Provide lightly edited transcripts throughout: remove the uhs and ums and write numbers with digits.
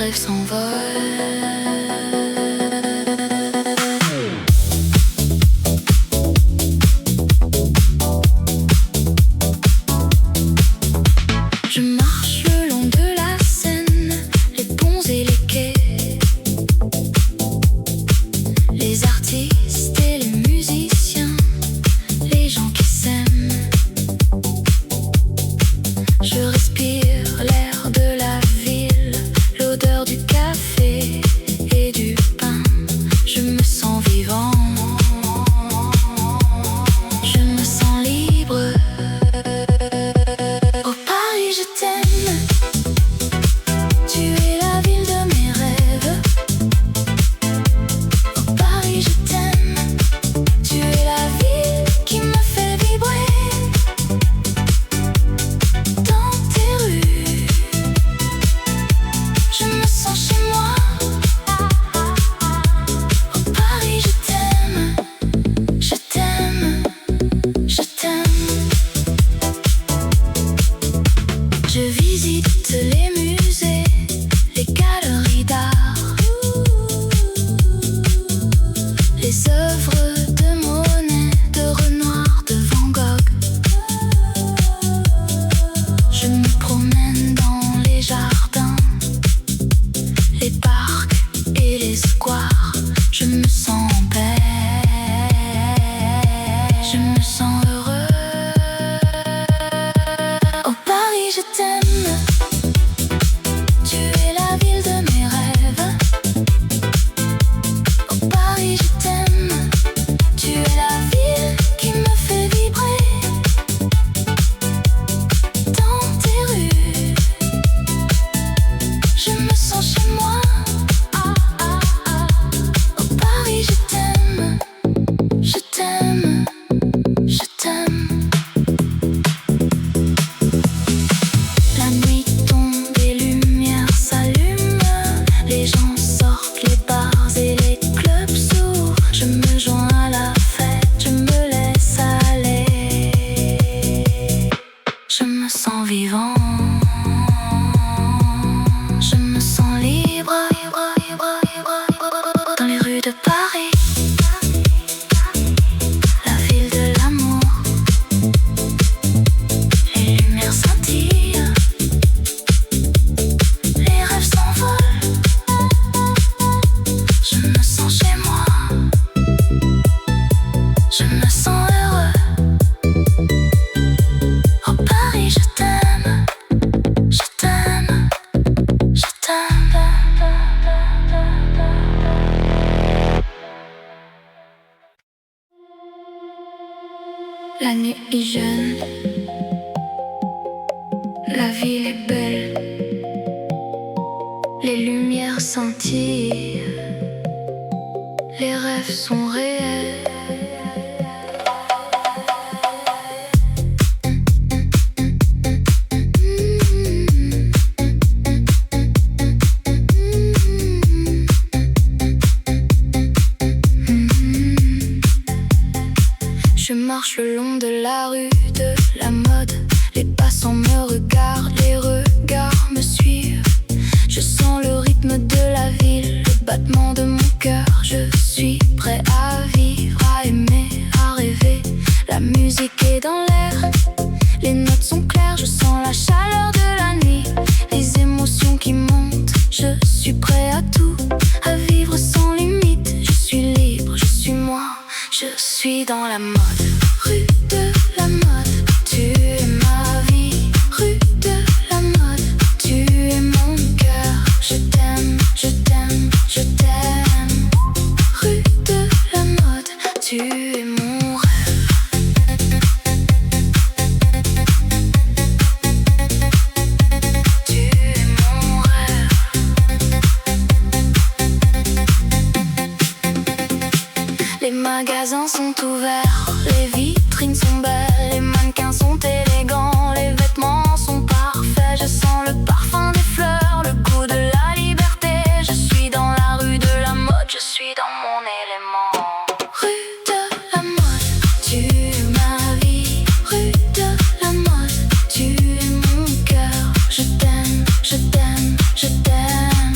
rêves s'envolent. La nuit est jeune, la ville est belle, les lumières scintillent, les rêves sont réels. Je marche le long de la rue de la mode. Les passants me regardent, les regards me suivent. Je sens le rythme de la ville, le battement de mon cœur. Je suis prêt à vivre, à aimer, à rêver. La musique est dans l'air, les notes sont claires. Je sens la chaleur de la nuit, les émotions qui montent. Je suis prêt à tout, à vivre sans limite. Je suis libre, je suis moi, je suis dans la mode. Rue de la mode, tu es ma vie. Rue de la mode, tu es mon cœur. Je t'aime, je t'aime, je t'aime. Rue de la mode, tu es mon rêve. Tu es mon rêve. Les magasins sont ouverts, les vitrines sont belles, les mannequins sont élégants, les vêtements sont parfaits. Je sens le parfum des fleurs, le goût de la liberté. Je suis dans la rue de la mode, je suis dans mon élément. Rue de la mode, tu es ma vie. Rue de la mode, tu es mon cœur. Je t'aime, je t'aime, je t'aime.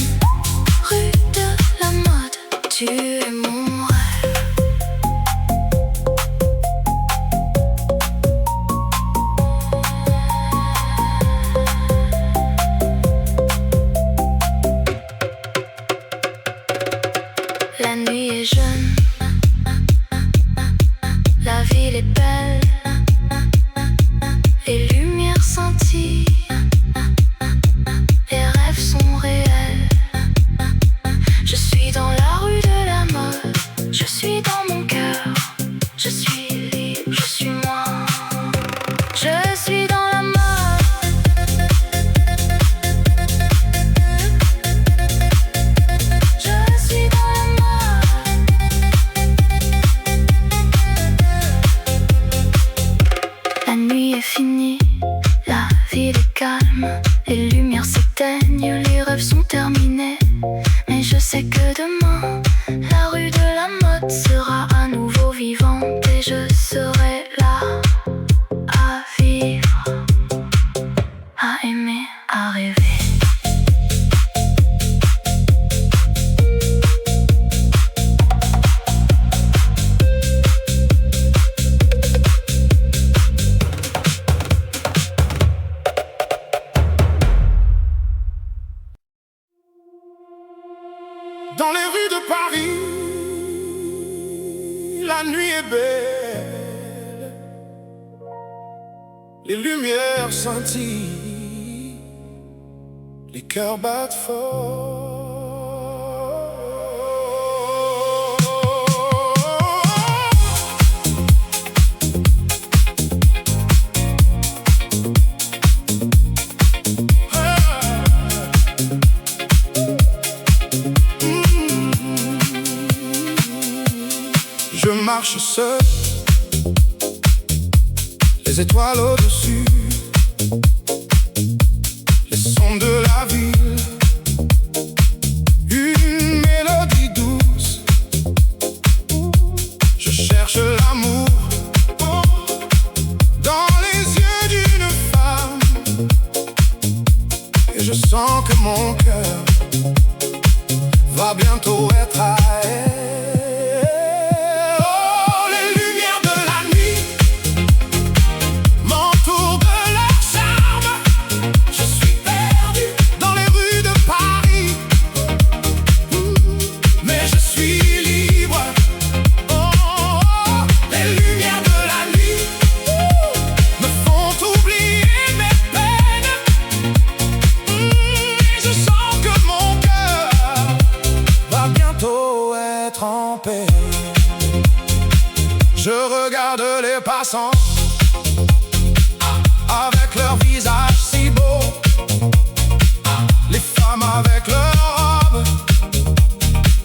calme, les lumières s'éteignent, les rêves sont terminés. Mais je sais que demain, la rue de la mode sera à nouveau vivante et je serai là à vivre, à aimer, à rêver. Dans les rues de Paris, la nuit est belle, les lumières scintillent, les cœurs battent fort. Je marche seul, les étoiles au-dessus, les sons de la ville, une mélodie douce. Je cherche l'amour dans les yeux d'une femme, et je sens que mon cœur va bientôt être à elle. Je regarde les passants avec leur visage si beau, les femmes avec leurs robes,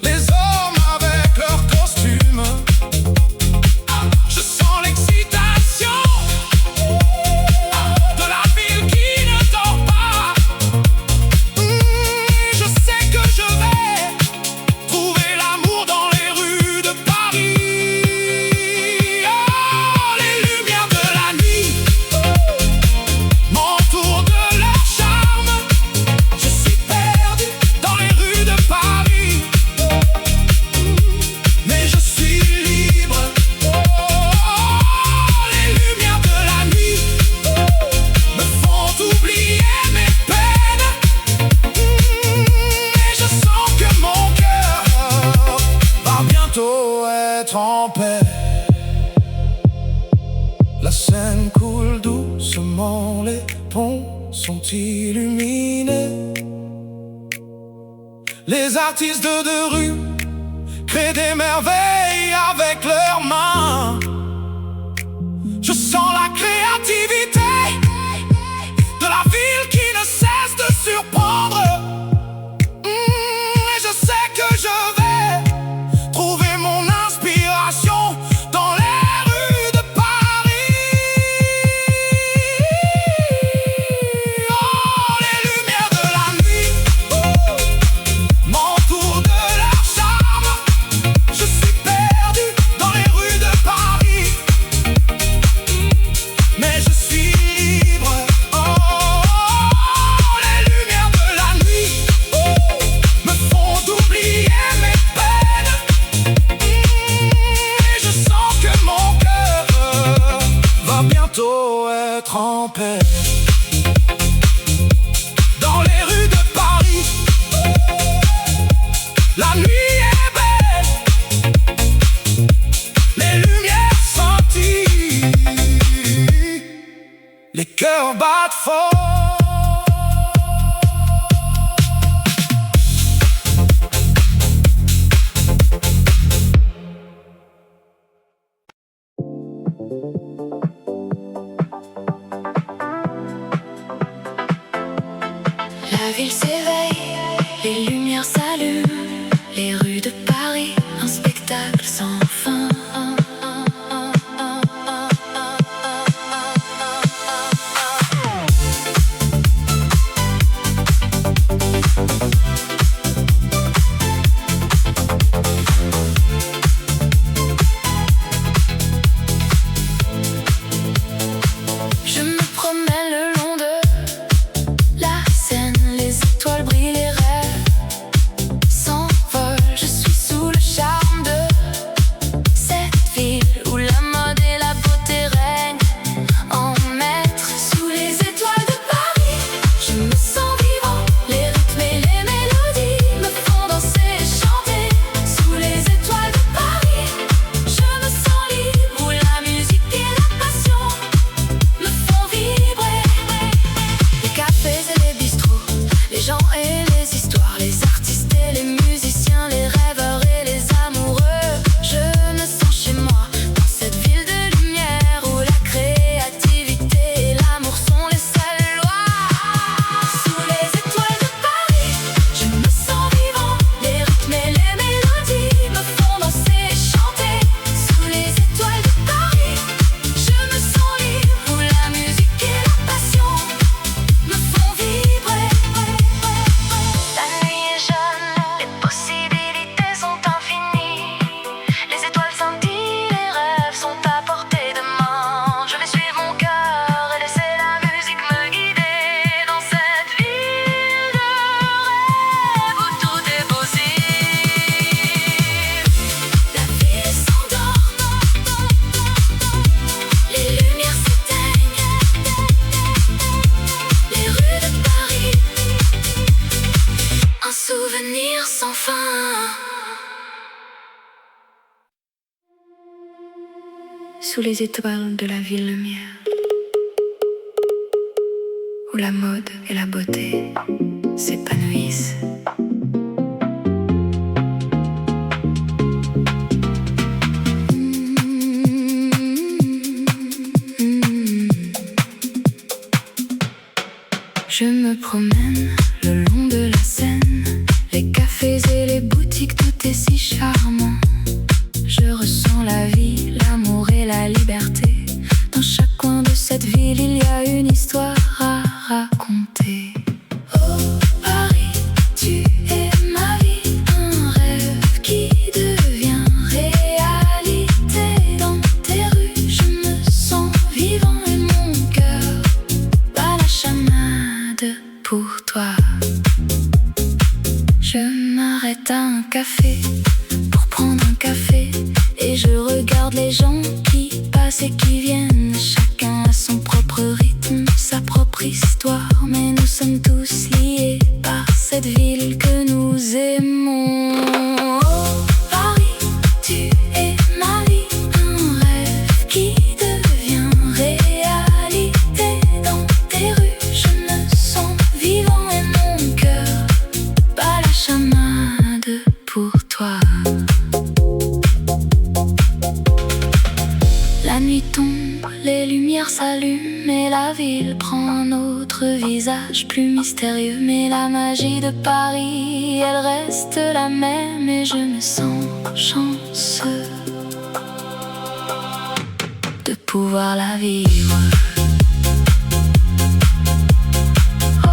les hommes avec leurs costumes. Je sens l'excitation de la ville qui ne dort pas. Je sais que je vais trouver l'amour dans les rues de Paris. En paix. La Seine coule doucement, les ponts sont illuminés. Les artistes de rue créent des merveilles avec leurs mains. Je sens la créativité de la ville qui ne cesse de surprendre. Et je sais que je vais trouver mon inspiration dans les rues de Paris. Oh, les lumières de la nuit m'entourent de leur charme. Je suis perdu dans les rues de Paris, mais je suis libre. Oh, les lumières de la nuit me font oublier mes peines. Et je sens que mon cœur va bientôt être en paix. Dans les rues de Paris, la nuit est belle, les lumières scintillent, les cœurs battent fort. La ville s'éveille, les lumières s'allument, les rues de Paris, un spectacle sans fin. les gens et les histoires, les artistes et les musiciens, les rêveurs et les amoureux. Je me sens chez moi, dans cette ville de lumière où la créativité et l'amour sont les seules lois. Sous les étoiles de Paris, je me sens vivant. Les rythmes et les mélodies me font danser et chanter. Sous les étoiles de Paris, je me sens libre, où la musique et la passion me font vibrer. La nuit est jeune, les possibilités sont infinies. Les étoiles scintillent, les rêves sont à portée de main. Je vais suivre mon cœur et laisser la musique me guider dans cette ville de rêve où tout est possible. La ville s'endort, les lumières s'éteignent, les rues de Paris, un souvenir sans fin. Sous les étoiles de la ville lumière, où la mode et la beauté s'épanouissent. Je me promène le long de la Seine, les cafés et les boutiques, tout est si charmant. Je ressens la vie, l'amour et la liberté. Dans chaque coin de cette ville, il y a une histoire à raconter. Oh Paris, tu es ma vie, un rêve qui devient réalité. Dans tes rues, je me sens vivant et mon cœur bat la chamade pour toi. Je m'arrête à un café pour prendre un café et je regarde les gens qui passent et qui viennent. Chacun a son propre rythme, sa propre histoire, mais nous sommes tous liés par cette ville que nous aimons. Oh Paris, tu es ma vie, un rêve qui devient réalité. Dans tes rues, je me sens vivant et mon cœur bat la chamade pour toi. La nuit tombe, les lumières s'allument et la ville prend un autre visage plus mystérieux. Mais la magie de Paris, elle reste la même et je me sens chanceux de pouvoir la vivre. Oh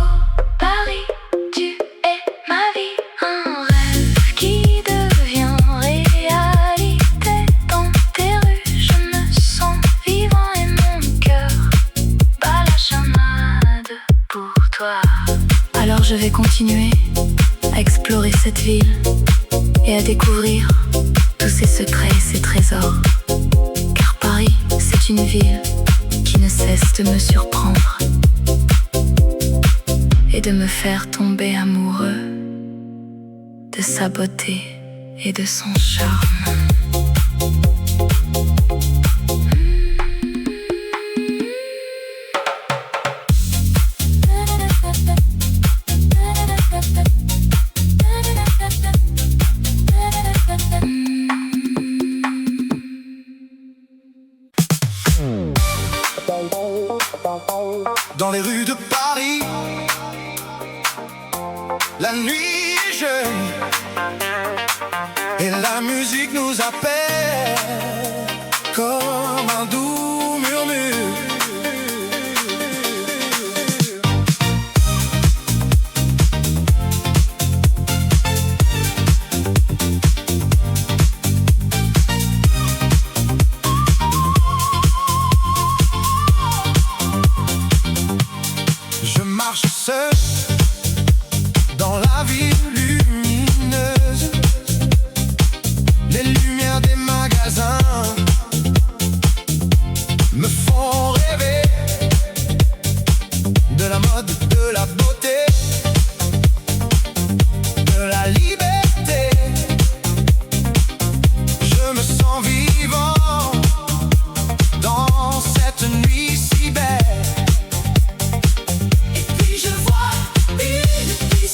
Paris, tu es ma vie, un rêve qui devient réalité. Dans tes rues, je me sens vivant et mon cœur bat la chamade pour toi. Alors je vais continuer à explorer cette ville et à découvrir tous ses secrets et ses trésors. Car Paris, c'est une ville qui ne cesse de me surprendre et de me faire tomber amoureux de sa beauté et de son charme. Dans les rues de Paris, la nuit est jeune et la musique nous appelle comme un doux murmure. Je marche seul dans la ville lumineuse. Les lumières des magasins me font rêver de la mode, de la beauté, de la liberté. Je me sens vivant dans cette nuit si belle. Et puis je vois une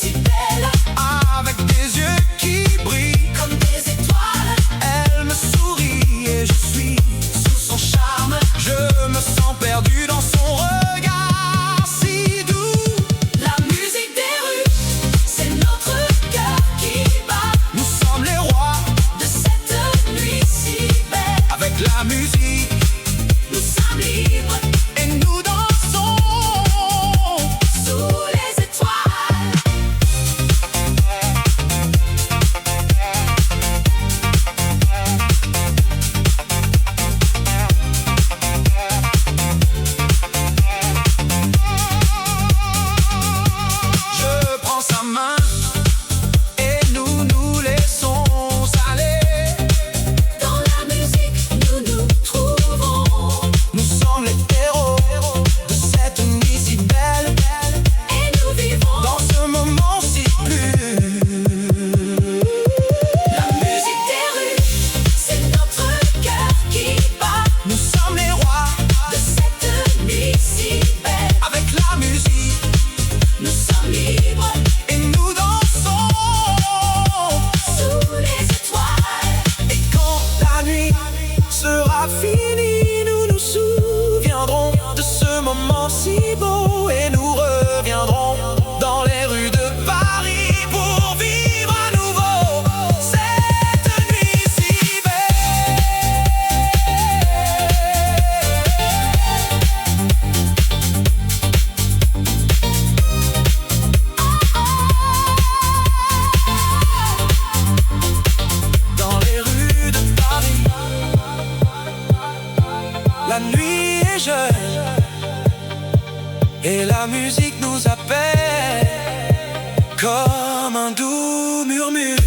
comme un doux murmure.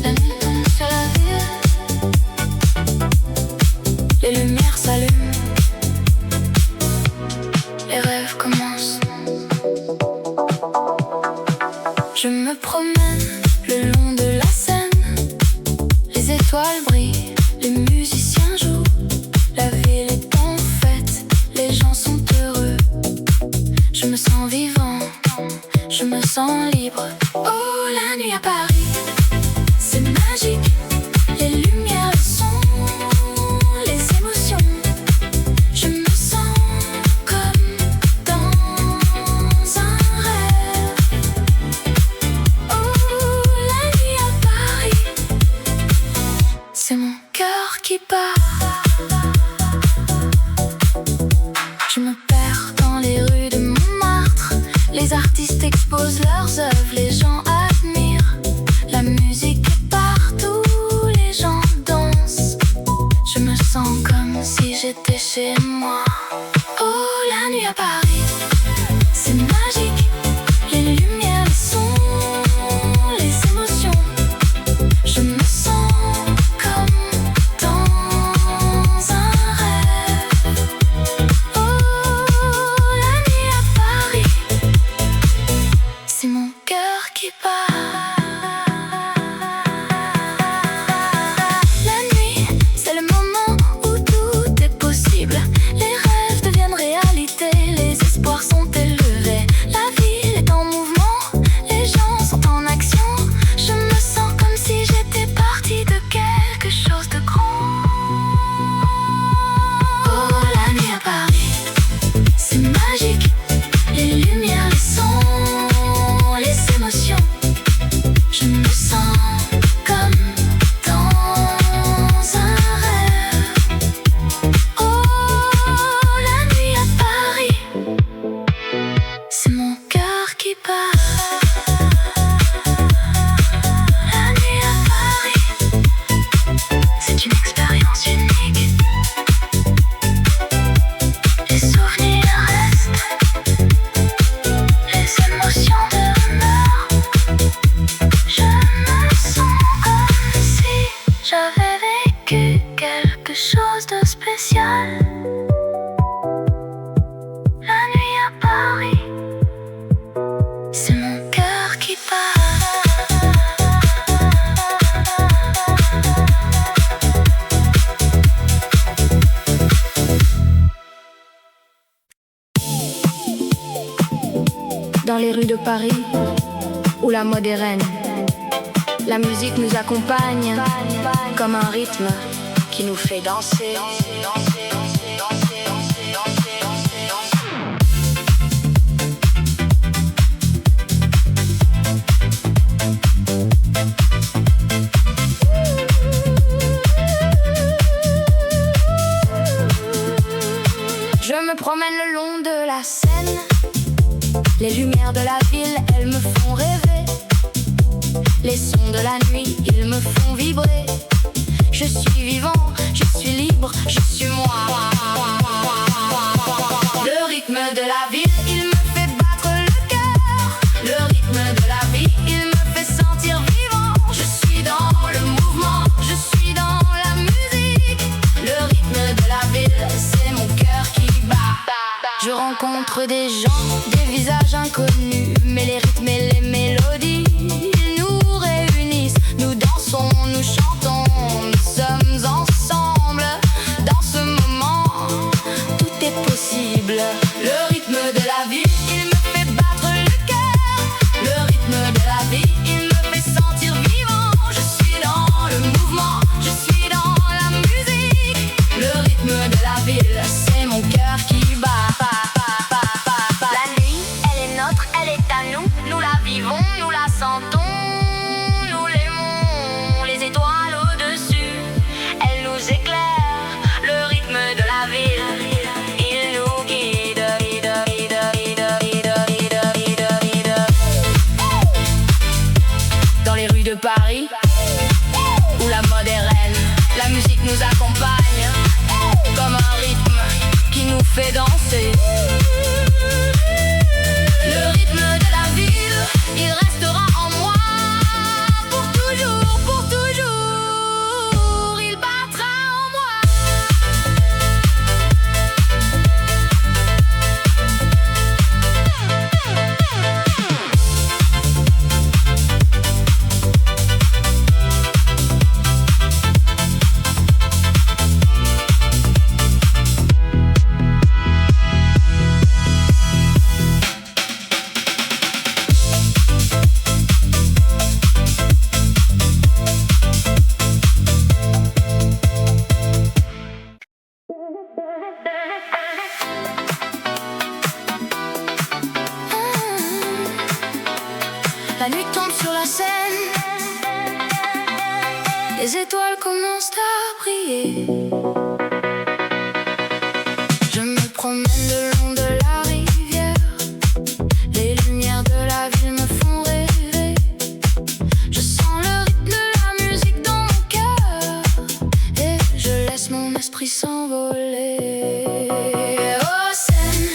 La nuit tombe sur la ville, les lumières s'allument, les rêves commencent. Je me promène le long de la Seine, les étoiles brillent, les musiciens jouent, la ville est en fête, les gens sont heureux. Je me sens vivant, je me sens libre. Oh, la nuit à Paris, c'est magique, les lumières, le son, les émotions. Je me sens comme dans un rêve. Oh, la nuit à Paris, c'est mon cœur qui bat. Je me perds dans les rues de Montmartre, les artistes exposent leurs œuvres, les gens admirent. La musique est partout, les gens dansent. Je me sens comme si j'étais chez moi. Oh, la nuit à Paris, c'est magique, les lumières, le son, les émotions. Je me sens comme dans un rêve. Oh, la nuit à Paris, c'est mon cœur qui bat. La nuit, c'est le moment où tout est possible. Les rêves deviennent réalité, les espoirs sont élevés. La ville est en mouvement, les gens sont en action. Je me sens comme si j'étais partie de quelque chose de grand. Oh, la nuit à Paris, c'est magique, les lumières, les sons, les émotions. Je me sens comme dans un rêve. Oh, la nuit à Paris, c'est mon cœur qui bat. La nuit à Paris, c'est une expérience unique. Les souvenirs restent, les émotions demeurent. Je me sens comme si j'avais vécu quelque chose de spécial. La nuit à Paris, c'est mon cœur qui bat. Dans les rues de Paris, où la mode est reine, la musique nous accompagne comme un rythme qui nous fait danser. Je me promène le long de la Seine, les lumières de la ville, elles me font rêver. Les sons de la nuit, ils me font vibrer. Je suis vivant, je suis libre, je suis moi. Le rythme de la ville, il me fait battre le cœur. Le rythme de la vie, il me fait sentir vivant. Je suis dans le mouvement, je suis dans la musique. Le rythme de la ville, c'est mon cœur qui bat. Je rencontre des gens, des visages inconnus, mais les rythmes et les mélodies, ils nous réunissent. Nous dansons, nous chantons, nous sommes ensemble. Dans ce moment, tout est possible. Le rythme de la vie, il me fait battre le cœur. Le rythme de la vie, il me fait sentir vivant. Je suis dans le mouvement, je suis dans la musique. Le rythme de la ville, c'est mon cœur qui bat. La nuit, elle est nôtre, elle est à nous. Nous la vivons, nous la sentons, nous l'aimons. Les étoiles au-dessus, elles nous éclairent. Le rythme de la ville, il nous guide, guide, guide, guide, guide. La nuit tombe sur la Seine, les étoiles commencent à briller. Je me promène le long de la rivière, les lumières de la ville me font rêver. Je sens le rythme de la musique dans mon cœur et je laisse mon esprit s'envoler. Oh Seine,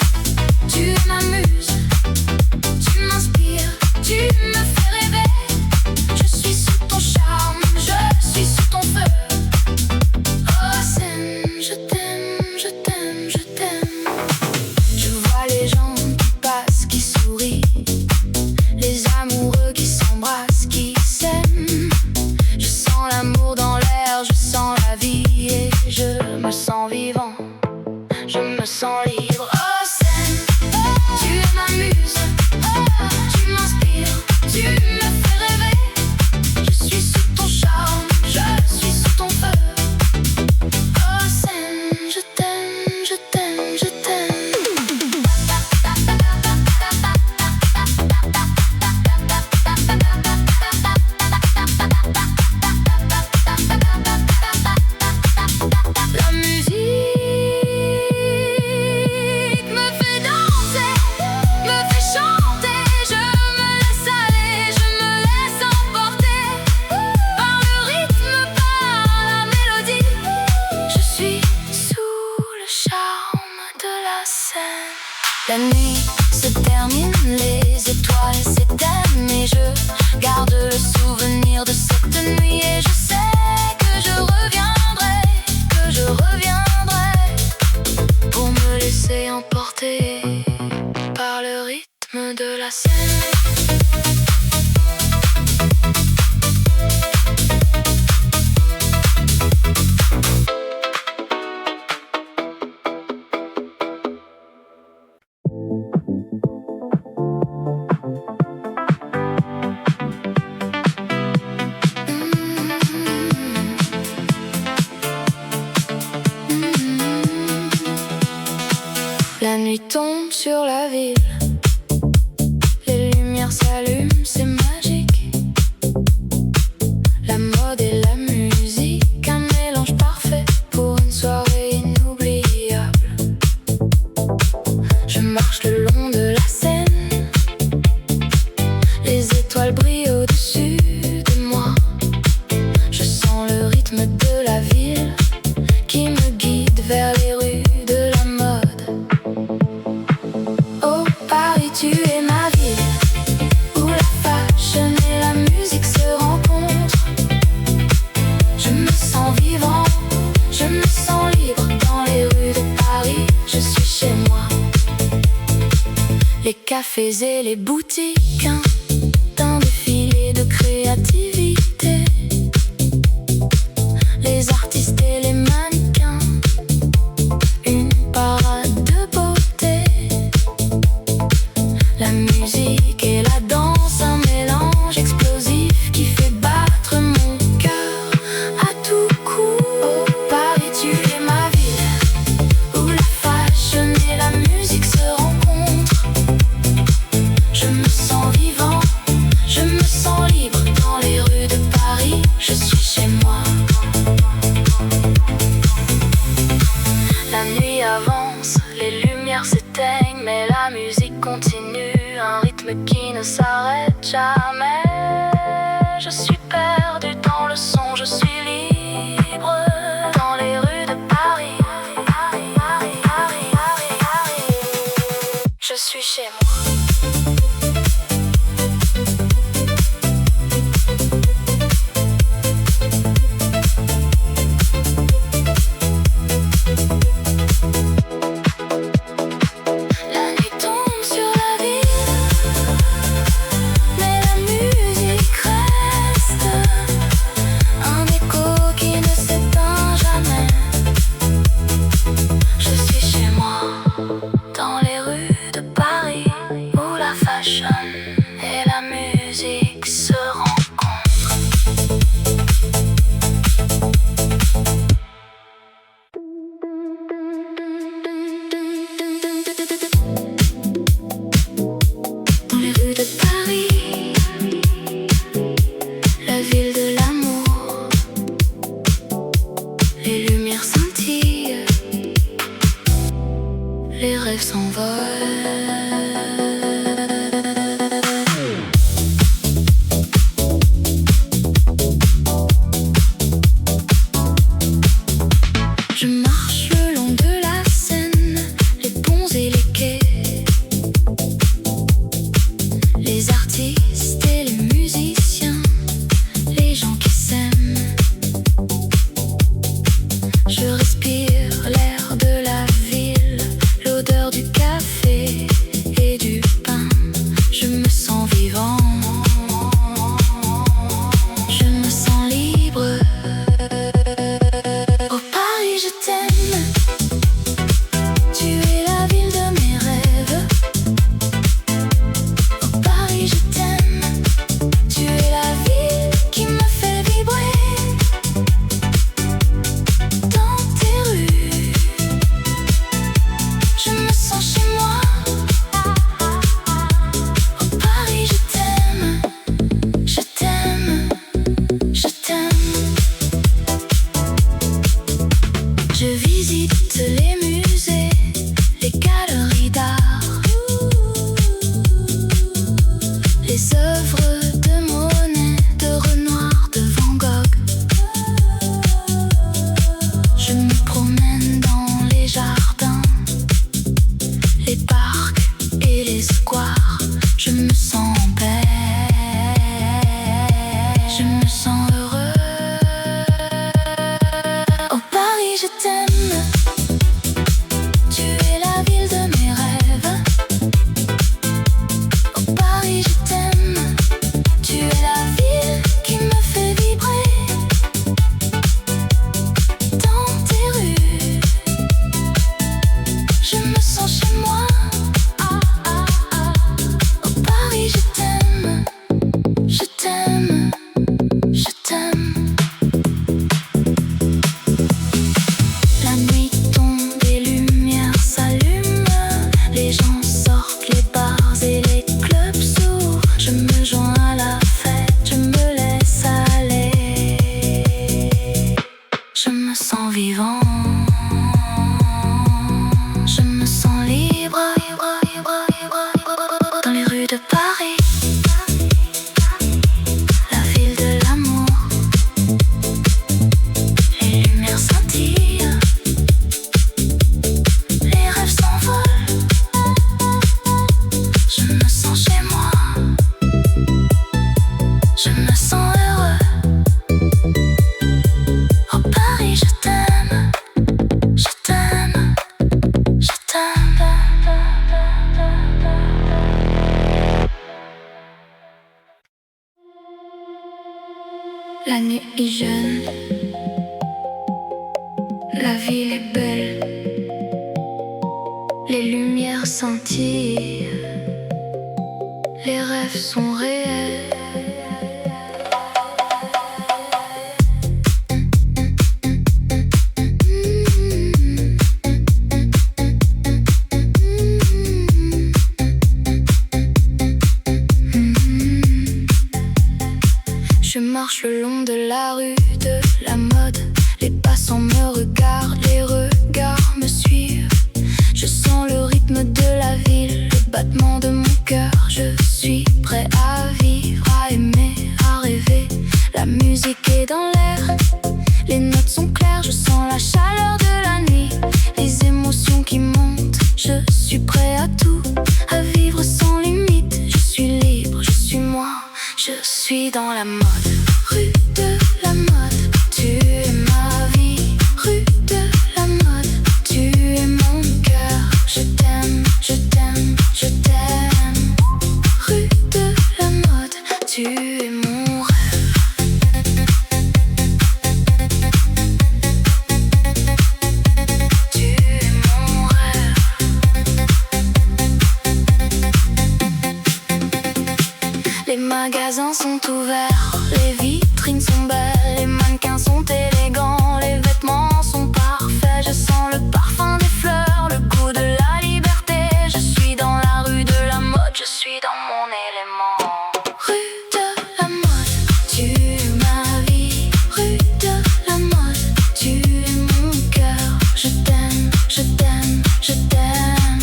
tu es ma muse, tu m'inspires, tu me fais rêver. Je suis sous ton charme, je suis sous ton feu. Oh Seine, je t'aime, je t'aime, je t'aime. Je vois les gens qui passent, qui sourient, les amoureux qui s'embrassent, qui s'aiment. Je sens l'amour dans l'air, je sens la vie et je me sens vivant, je me sens libre. Oh Seine, tu es ma muse, tu m'inspires, tu me fais rêver. Je suis sous ton charme, je suis sous ton feu. Oh Seine, je t'aime, je t'aime, je t'aime. La musique me fait danser, me fait chanter. Je me laisse aller, je me laisse emporter par le rythme, par la mélodie. Je suis sous le charme de la scène. La nuit se termine, les étoiles s'éteignent et je garde le souvenir de cette nuit. Et je sais que je reviendrai, que je reviendrai pour me laisser emporter par le rythme de la scène. La nuit tombe sur la ville, les lumières s'allument, c'est magique. La mode et la musique, un mélange parfait pour une soirée inoubliable. Je marche le long de la Seine, les étoiles brillent au-dessus de moi. Je sens le rythme de la ville qui me guide vers les rues de la mode. Oh Paris, tu es ma ville, où la fashion et la musique se rencontrent. Je me sens vivant, je me sens libre dans les rues de Paris. Je suis chez moi. Les cafés et les boutiques, un défilé de créativité. Les artistes et les mannequins, une parade de beauté. La musique et la danse, un mélange explosif qui fait battre mon cœur à tout coup. Oh Paris, tu es ma ville, où la fashion et la musique se rencontrent. Je me sens vivant, je me sens libre dans les rues de Paris. Je suis chez moi. La nuit avance, les lumières s'éteignent, mais la musique continue, un rythme qui ne s'arrête jamais. Je suis perdu dans le son, je suis libre dans les rues de Paris. Je suis chez moi. La nuit tombe sur la ville, mais la musique reste un écho qui ne s'éteint jamais. Je suis chez moi, dans les rues de Paris. Je me sens en paix, je me sens heureux. Oh Paris, je t'aime. Tu es la ville de mes rêves. Oh Paris, je t'aime. Tu es la ville qui me fait vibrer. Dans tes rues, je me sens chez moi. Oh Paris, je t'aime. Je t'aime. Je t'aime. La nuit tombe, les lumières s'allument. Les gens sortent, les bars et les clubs s'ouvrent. Je me joins à la fête, je me laisse aller. Je me sens vivant. Je me sens libre dans les rues de Paris, la ville de l'amour. Les lumières scintillent, les rêves s'envolent. Je me sens chez moi, je me sens heureux. Oh Paris, je t'aime, je t'aime, je t'aime. La nuit est jeune, la ville est belle, les lumières scintillent, les rêves sont réels. Je marche le long de la rue de la mode. Les passants me regardent, les regards me suivent. Je sens le rythme de la ville, le battement de mon cœur. Je suis prêt à vivre, à aimer, à rêver. La musique est dans l'air, les notes sont claires. Je sens la chaleur de la nuit, les émotions qui montent. Je suis prêt à tout, à vivre sans limite. Je suis libre, je suis moi, je suis dans la mode. Rue de la mode, tu es ma vie. Rue de la mode, tu es mon cœur. Je t'aime, je t'aime, je t'aime. Rue de la mode, tu es mon rêve. Tu es mon rêve. Les magasins sont ouverts, les vitrines sont belles, les mannequins sont élégants, les vêtements sont parfaits. Je sens le parfum des fleurs, le goût de la liberté. Je suis dans la rue de la mode, je suis dans mon élément. Rue de la mode, tu es ma vie. Rue de la mode, tu es mon cœur. Je t'aime, je t'aime, je t'aime.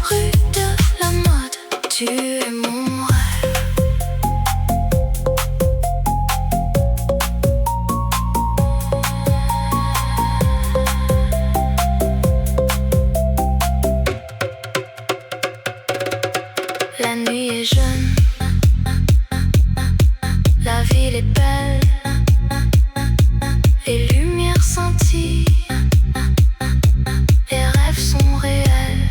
Rue de la mode, tu es mon rêve. La nuit est jeune, la ville est belle, les lumières scintillent, les rêves sont réels.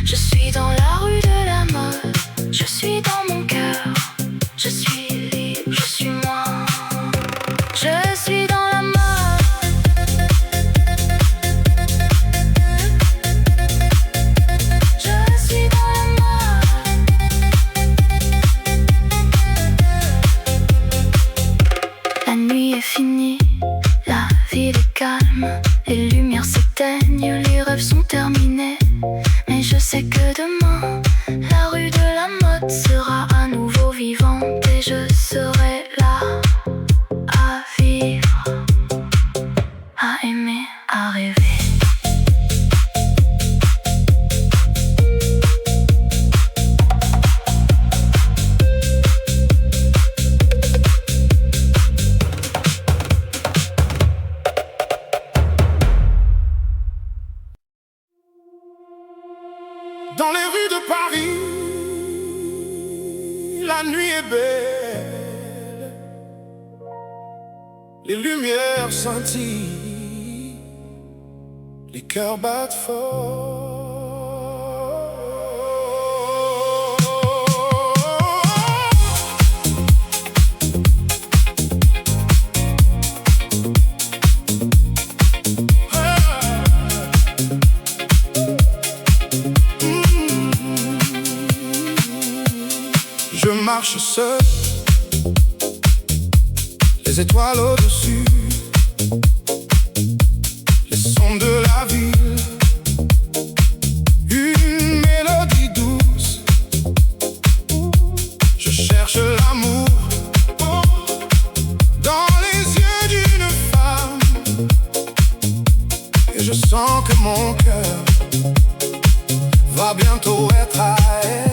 Je suis dans la rue de la mode, je suis dans mon cœur. Je suis libre, je suis moi, je suis dans la mode. Je suis dans la mode. la nuit est belle, les lumières scintillent, les cœurs battent fort. Je marche seul, les étoiles au-dessus, les sons de la ville, une mélodie douce. Je cherche l'amour dans les yeux d'une femme, et je sens que mon cœur va bientôt être à elle.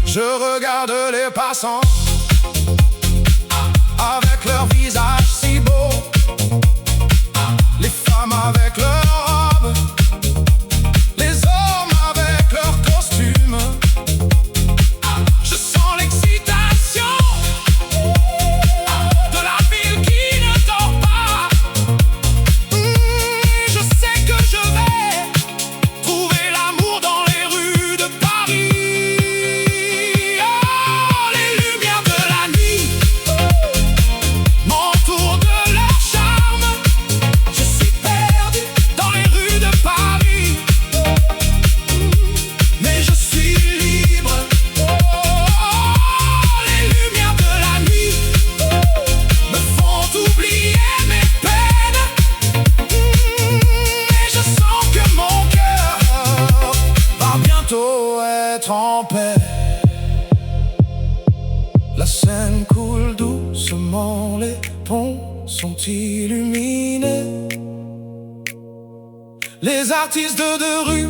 Je regarde les passants avec leur visage si beau, les femmes avec leurs robes, les hommes avec leurs costumes. Je sens l'excitation de la ville qui ne dort pas. Je sais que je vais trouver l'amour dans les rues de Paris. Être en paix. La Seine coule doucement, les ponts sont illuminés. Les artistes de rue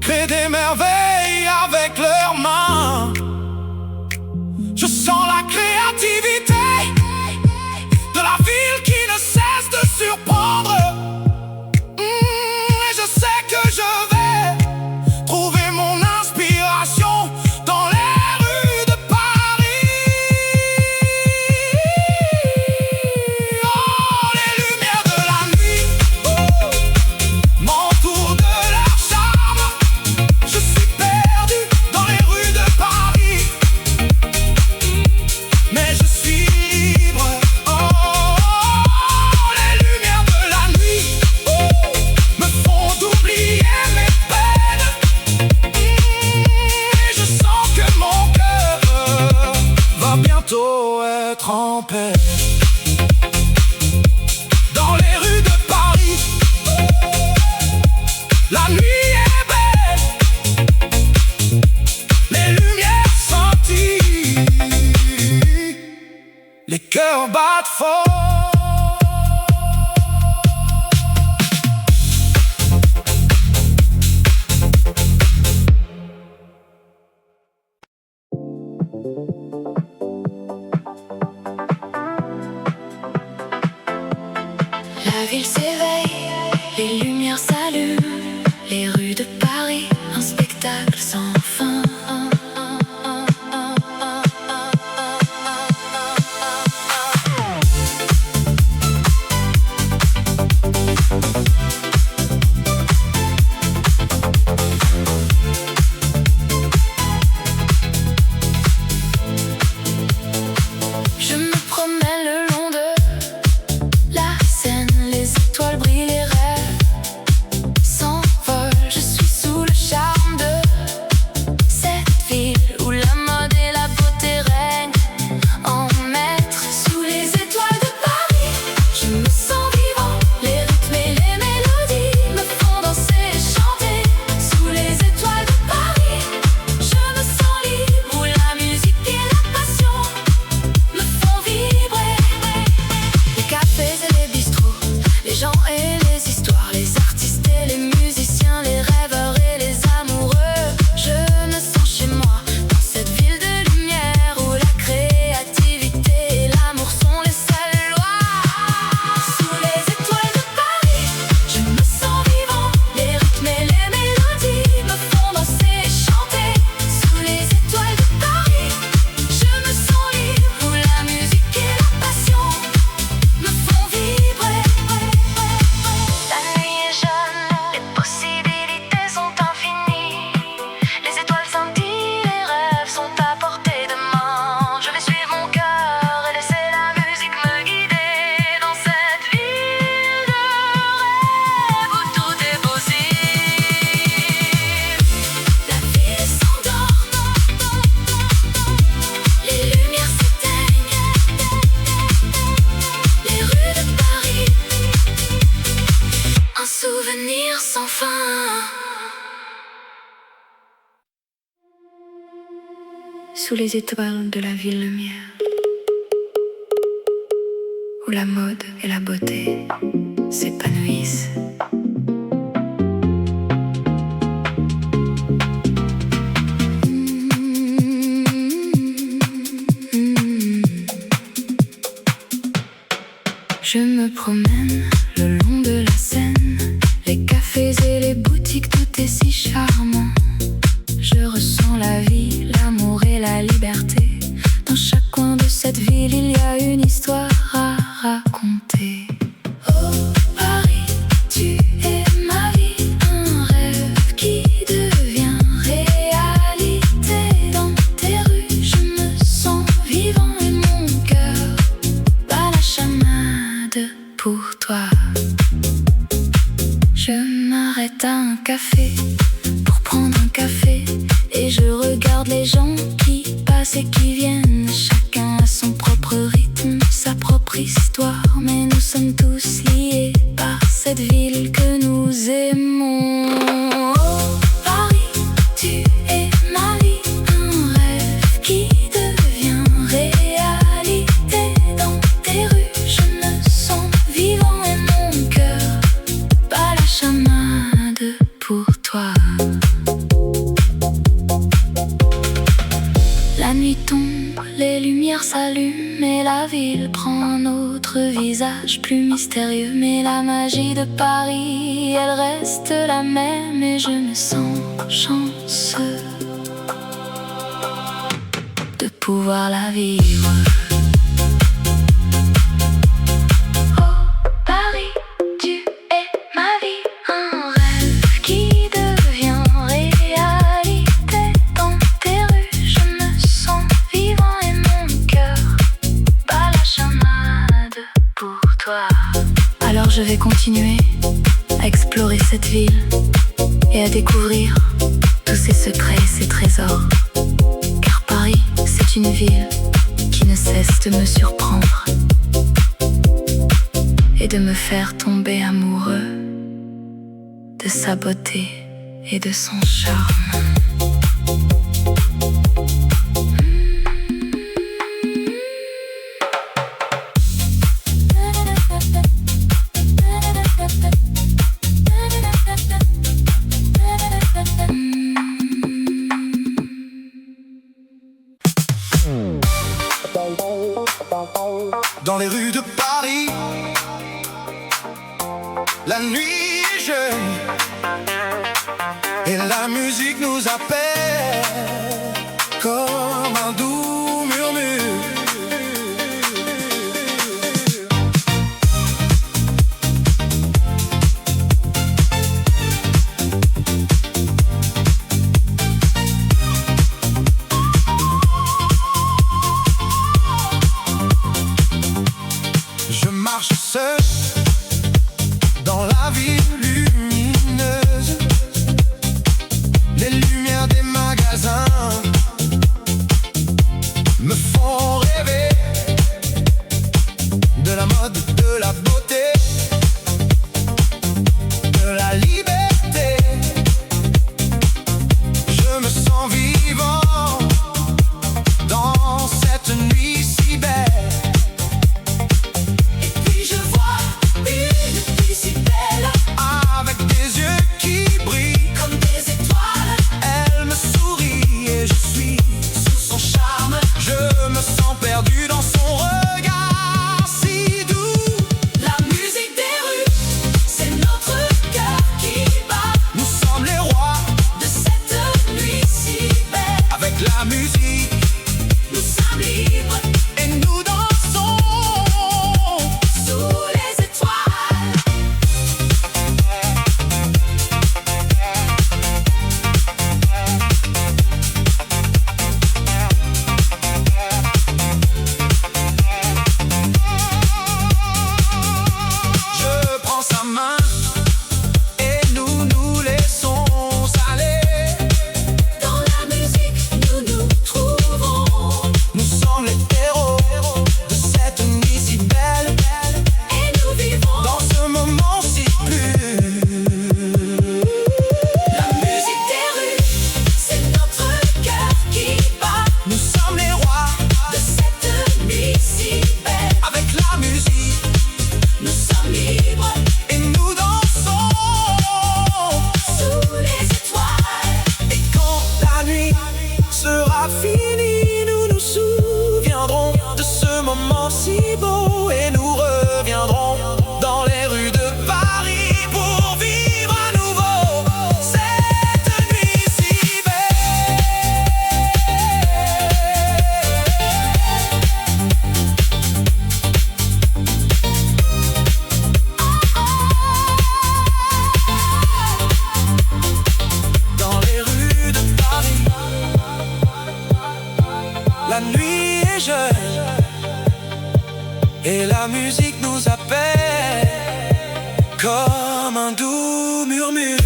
créent des merveilles avec leurs mains. Je sens la créativité de la ville qui ne cesse de surprendre. Et je sais que je vais trouver mon inspiration dans les rues de Paris. Oh, les lumières de la nuit m'entourent de leur charme. Je suis perdu dans les rues de Paris, mais je suis libre. Oh, les lumières de la nuit me font oublier mes peines. Et je sens que mon cœur va bientôt être en paix. Dans les rues de Paris, la nuit est belle, les lumières scintillent, les cœurs battent fort. La ville s'éveille, les lumières s'allument, les rues de Paris, un spectacle sans fin. Je me promène le long de la Seine, les étoiles brillent, les rêves s'envolent. Je suis sous le charme de sous les étoiles de la ville lumière, où la mode et la beauté s'épanouissent. Je me promène le long de la Seine, les cafés et les boutiques, tout est si charmant. Je ressens la vie, l'amour et la liberté. Dans chaque coin de cette ville, il y a une histoire à raconter. Oh Paris, tu es ma vie, un rêve qui devient réalité. Dans tes rues, je me sens vivant et mon cœur bat la chamade pour toi. Je m'arrête à un café pour prendre un café et je regarde les gens qui passent et qui viennent. Chacun a son propre rythme, sa propre histoire, mais nous sommes tous liés par cette ville que nous aimons. Oh Paris, tu es ma vie, un rêve qui devient réalité. Dans tes rues, je me sens vivant et mon cœur bat la chamade pour toi. La nuit tombe, les lumières s'allument et la ville prend un autre visage plus mystérieux. Mais la magie de Paris, elle reste la même et je me sens chanceux de pouvoir la vivre. Oh Paris, tu es ma vie, un rêve qui devient réalité. Dans tes rues, je me sens vivant et mon cœur bat la chamade pour toi. Alors je vais continuer à explorer cette ville et à découvrir tous ses secrets et ses trésors. Car Paris, c'est une ville qui ne cesse de me surprendre et de me faire tomber amoureux de sa beauté et de son charme. Dans les rues de Paris, la nuit est jeune et la musique nous appelle comme un doux murmure. Je marche seul dans la ville lumineuse, les lumières des magasins est jeune et la musique nous appelle comme un doux murmure.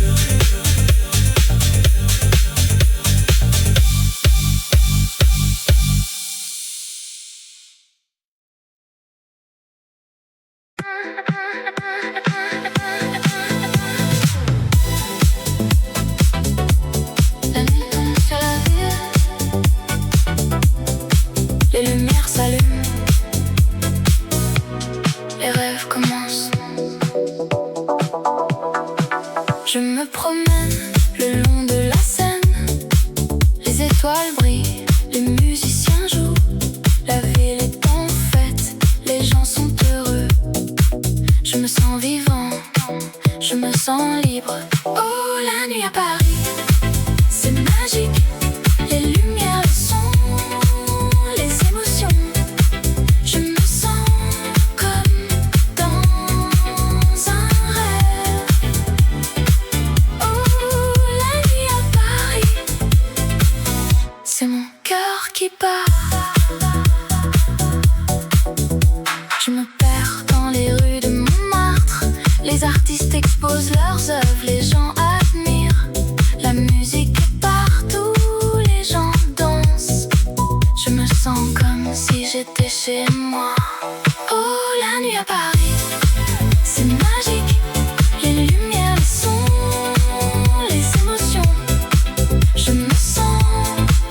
La nuit tombe sur la ville, les lumières s'allument, les rêves commencent. Je me promène le long de la Seine, les étoiles brillent, les musiciens jouent, la ville est en fête, les gens sont heureux. Je me sens vivant, je me sens libre. Oh, la nuit à Paris, c'est magique. Les lumières, le son, les émotions. Je me sens comme dans un rêve. Oh, la nuit à Paris, c'est mon cœur qui bat. Je me perds dans les rues de Montmartre. Les artistes exposent leurs œuvres, les gens admirent. La musique est partout, les gens dansent. Je me sens comme si j'étais chez moi. Oh, la nuit à Paris, c'est magique. Les lumières, les sons, les émotions. Je me sens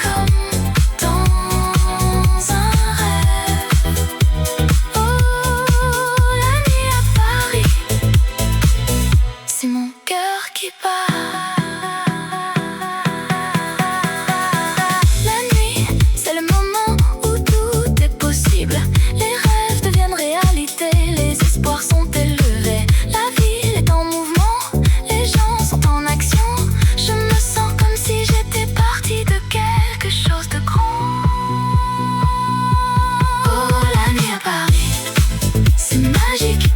comme dans un rêve. Oh, la nuit à Paris, c'est mon cœur qui bat. La nuit, c'est le moment où tout est possible. Les rêves deviennent réalité, les espoirs sont élevés. La ville est en mouvement, les gens sont en action. Je me sens comme si j'étais partie de quelque chose de grand. Oh, la nuit à Paris, c'est magique.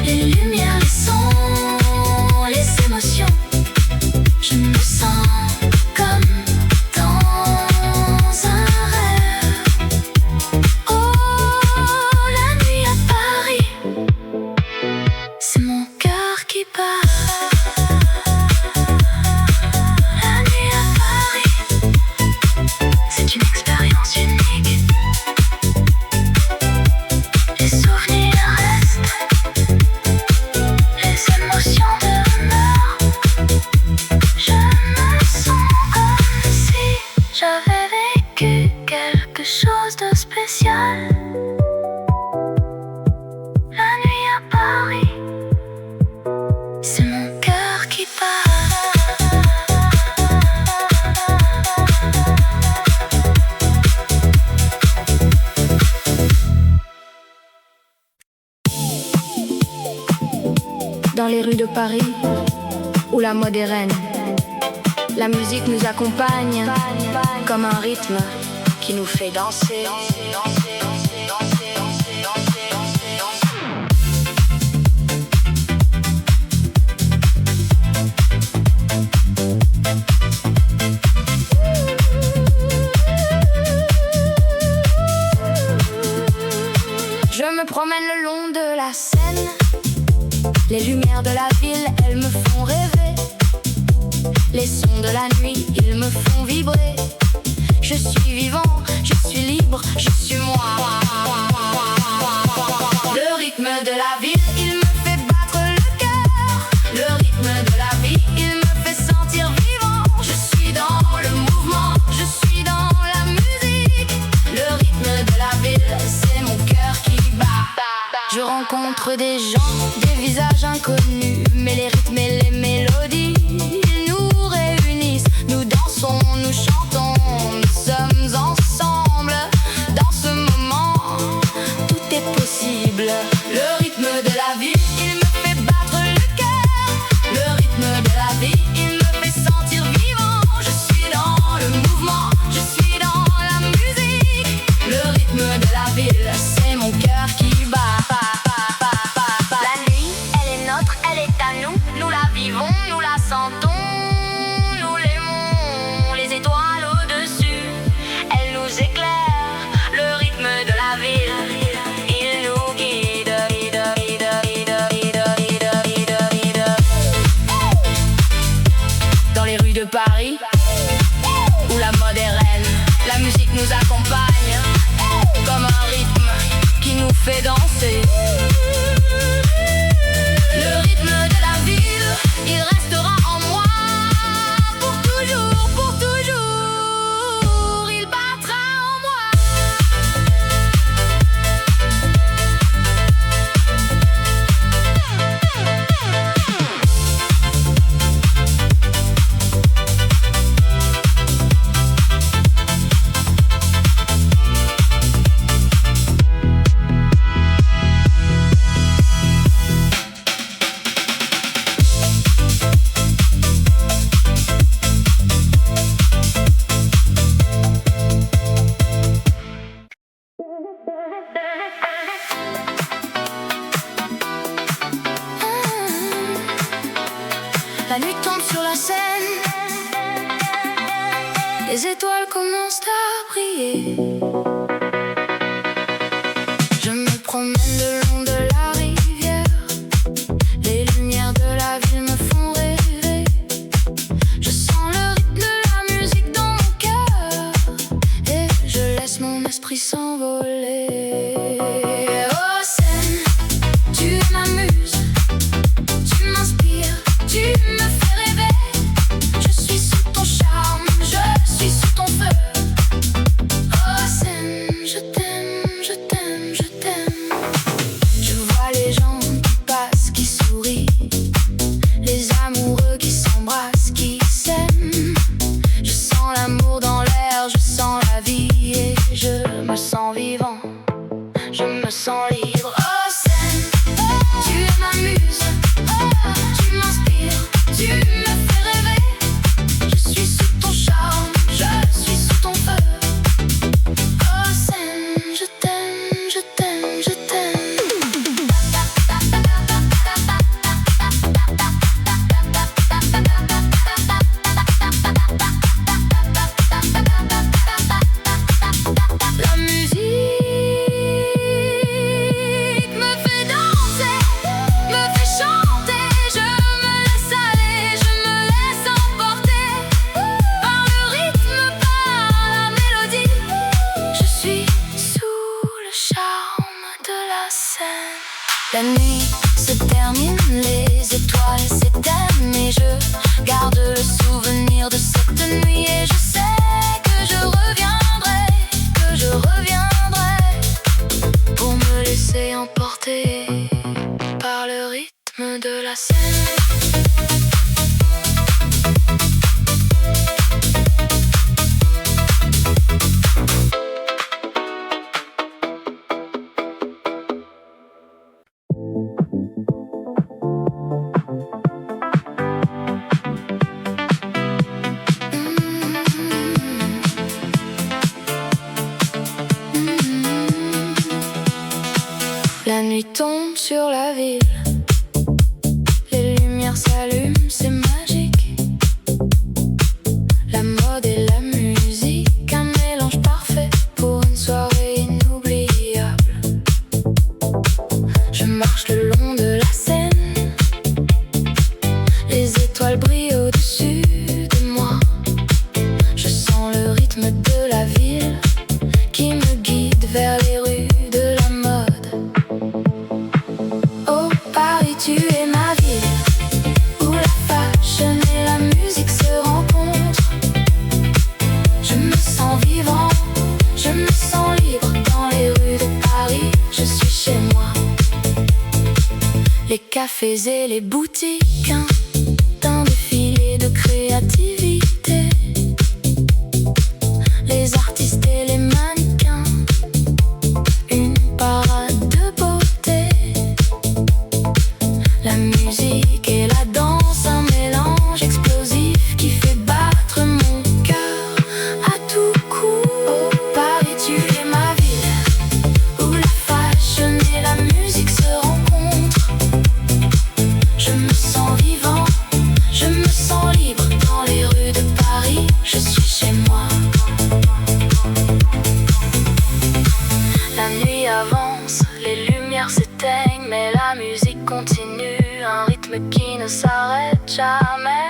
Les lumières, les sons, les émotions. Je me sens comme dans un rêve. Oh, la nuit à Paris, c'est mon cœur qui bat. La nuit à Paris, c'est une expérience unique. Les souvenirs restent, les émotions demeurent. Je me sens comme si j'avais vécu quelque chose de spécial. La nuit à Paris, c'est mon cœur qui bat. Dans les rues de Paris, où la mode est reine, la musique nous accompagne comme un rythme qui nous fait danser. Je me promène le long de la Seine. Les lumières de la ville, elles me font rêver. Les sons de la nuit, ils me font vibrer. Je suis vivant, je suis libre, je suis moi. Le rythme de la ville, il me fait battre le cœur. Le rythme de la vie, il me fait sentir vivant. Je suis dans le mouvement, je suis dans la musique. Le rythme de la ville, c'est mon cœur qui bat. Je rencontre des gens, des visages inconnus, mais les rythmes et les mélodies, ils nous réunissent. Nous dansons, nous chantons, nous sommes ensemble. Dans ce moment, tout est possible. Le rythme de la vie, il me fait battre le cœur. Le rythme de la vie, il me fait sentir vivant. Je suis dans le mouvement, je suis dans la musique. Le rythme de la ville, c'est mon cœur qui bat. La nuit, elle est nôtre, elle est à nous, nous la vivons. fait danser. Le rythme de la ville, il restera en moi pour toujours, pour toujours. Il battra en moi. La nuit tombe sur la scène, les étoiles commencent à briller. Je me promène le long de la rivière, les lumières de la ville me font rêver. Je sens le rythme de la musique dans mon cœur et je laisse mon esprit s'envoler. Oh scène, tu m'amuses, tu m'inspires, tu me fais rêver. Je suis sous ton charme, je suis sous ton feu. Oh scène, je t'aime, je t'aime, je t'aime. Je vois les gens qui passent, qui sourient, les amoureux qui s'embrassent, qui s'aiment. Je sens l'amour dans l'air, je sens la vie et je me sens vivant, je me sens libre. Oh scène, tu m'amuses, tu m'inspires, tu me fais rêver. Je suis sous ton charme, je suis sous ton feu. Oh scène, je t'aime, je t'aime, je t'aime. La musique me fait danser, me fait chanter. Je me laisse aller, je me laisse emporter par le rythme, par la mélodie. Je suis sous le charme de la scène. La nuit se termine, les étoiles s'éteignent et je garde le souvenir de cette nuit. Et je sais que je reviendrai, que je reviendrai pour me laisser emporter par le rythme de la scène. La nuit tombe sur la ville, les lumières s'allument, c'est magique. La mode et la musique, un mélange parfait pour une soirée inoubliable. Je marche le long de la Seine, les étoiles brillent au-dessus de moi. Je sens le rythme de la ville qui me guide vers les rues de la mode. Oh Paris, tu es ma ville, où la fashion et la musique se rencontrent. Je me sens vivant, je me sens libre dans les rues de Paris. Je suis chez moi. Les cafés et les boutiques, un défilé de créativité. Les artistes et les mannequins, une parade de beauté. La musique et la danse, un mélange explosif qui fait battre mon cœur à tout coup. Oh Paris, tu es ma ville, où la fashion et la musique se rencontrent. Je me sens vivant, je me sens libre dans les rues de Paris. Je suis chez moi. La nuit avance, les lumières s'éteignent, mais la musique continue, un rythme qui ne s'arrête jamais.